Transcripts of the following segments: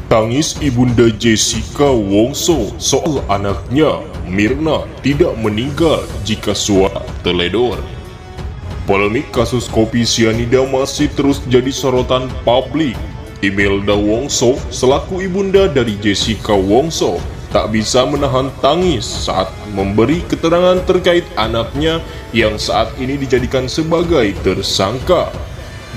Tangis Ibunda Jessica Wongso soal anaknya Mirna tidak meninggal jika suara teledor. Polemik kasus kopi sianida masih terus jadi sorotan publik. Imelda Wongso selaku ibunda dari Jessica Wongso tak bisa menahan tangis saat memberi keterangan terkait anaknya yang saat ini dijadikan sebagai tersangka.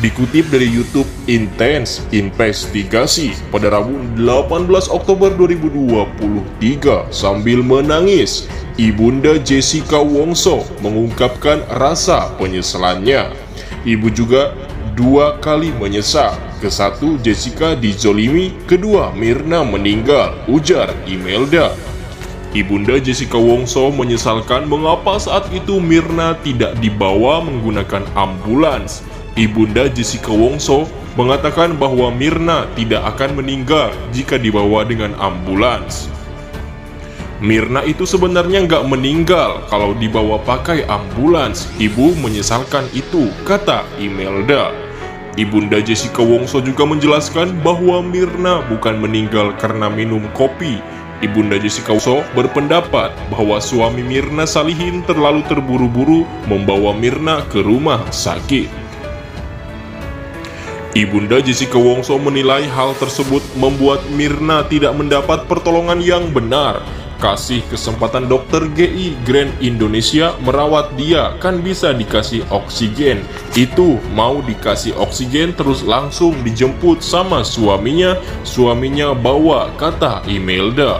Dikutip dari YouTube Intense Investigasi pada Rabu 18 Oktober 2023, sambil menangis, Ibunda Jessica Wongso mengungkapkan rasa penyesalannya. Ibu juga dua kali menyesal. Kesatu, Jessica dizolimi, kedua, Mirna meninggal, ujar Imelda. Ibunda Jessica Wongso menyesalkan mengapa saat itu Mirna tidak dibawa menggunakan ambulans. Ibunda Jessica Wongso mengatakan bahwa Mirna tidak akan meninggal jika dibawa dengan ambulans. Mirna itu sebenarnya nggak meninggal kalau dibawa pakai ambulans. Ibu menyesalkan itu, kata Imelda. Ibunda Jessica Wongso juga menjelaskan bahwa Mirna bukan meninggal karena minum kopi. Ibunda Jessica Wongso berpendapat bahwa suami Mirna Salihin terlalu terburu-buru membawa Mirna ke rumah sakit. Ibunda Jessica Wongso menilai hal tersebut membuat Mirna tidak mendapat pertolongan yang benar. Kasih kesempatan dokter GI Grand Indonesia merawat dia, kan bisa dikasih oksigen. Itu mau dikasih oksigen terus langsung dijemput sama suaminya bawa, kata Imelda.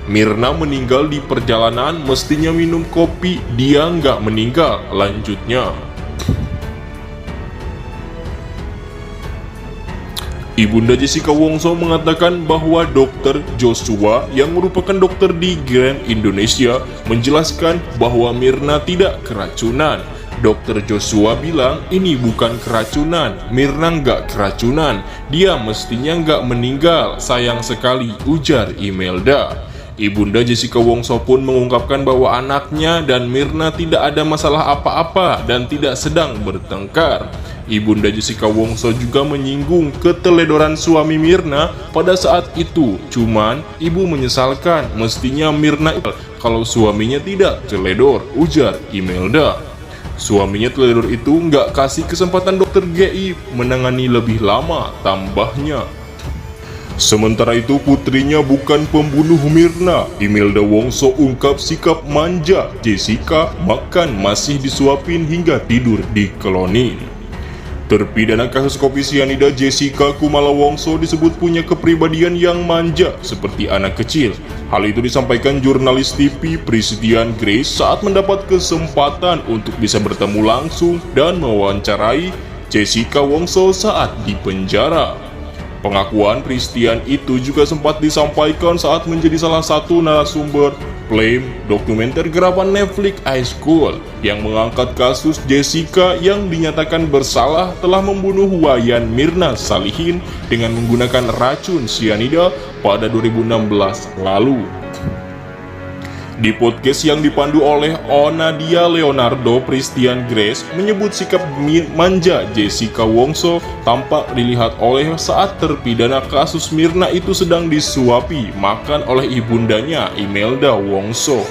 Mirna meninggal di perjalanan, mestinya minum kopi, dia nggak meninggal, lanjutnya. Ibunda Jessica Wongso mengatakan bahwa Dr. Joshua yang merupakan dokter di Grand Indonesia menjelaskan bahwa Mirna tidak keracunan. Dr. Joshua bilang ini bukan keracunan, Mirna nggak keracunan, dia mestinya nggak meninggal, sayang sekali, ujar Imelda. Ibunda Jessica Wongso pun mengungkapkan bahwa anaknya dan Mirna tidak ada masalah apa-apa dan tidak sedang bertengkar. Ibunda Jessica Wongso juga menyinggung keteledoran suami Mirna pada saat itu. Cuman, ibu menyesalkan mestinya Mirna kalau suaminya tidak teledor, ujar Imelda. Suaminya teledor itu nggak kasih kesempatan dokter GI menangani lebih lama, tambahnya. Sementara itu putrinya bukan pembunuh Mirna. Imelda Wongso ungkap sikap manja Jessica, makan masih disuapin hingga tidur di koloni. Terpidana kasus kopi sianida Jessica Kumala Wongso disebut punya kepribadian yang manja seperti anak kecil. Hal itu disampaikan jurnalis TV Christian Grace saat mendapat kesempatan untuk bisa bertemu langsung dan mewawancarai Jessica Wongso saat di penjara. Pengakuan Christian itu juga sempat disampaikan saat menjadi salah satu narasumber film dokumenter garapan Netflix High School yang mengangkat kasus Jessica yang dinyatakan bersalah telah membunuh wayan Mirna Salihin dengan menggunakan racun sianida pada 2016 lalu. Di podcast yang dipandu oleh Onadia Leonardo, Christian Grace menyebut sikap manja Jessica Wongso tampak dilihat oleh saat terpidana kasus Mirna itu sedang disuapi makan oleh ibundanya Imelda Wongso.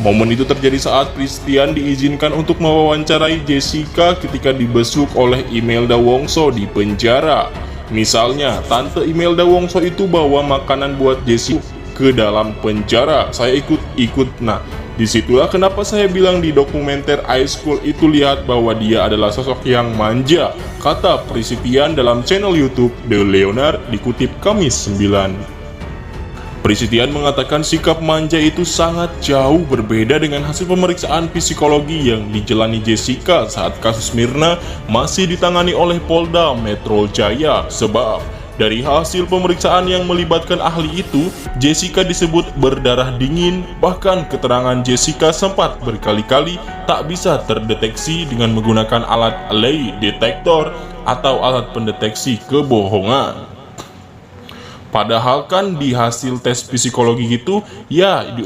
Momen itu terjadi saat Christian diizinkan untuk mewawancarai Jessica ketika dibesuk oleh Imelda Wongso di penjara. Misalnya, Tante Imelda Wongso itu bawa makanan buat Jessica ke dalam penjara, saya ikut. Nah, disitulah kenapa saya bilang di dokumenter High School itu lihat bahwa dia adalah sosok yang manja, kata Christian dalam channel YouTube The Leonard, dikutip Kamis 9. Christian mengatakan sikap manja itu sangat jauh berbeda dengan hasil pemeriksaan psikologi yang dijalani Jessica saat kasus Mirna masih ditangani oleh Polda Metro Jaya, sebab dari hasil pemeriksaan yang melibatkan ahli itu, Jessica disebut berdarah dingin, bahkan keterangan Jessica sempat berkali-kali tak bisa terdeteksi dengan menggunakan alat lie detector atau alat pendeteksi kebohongan. Padahal kan di hasil tes psikologi itu, ya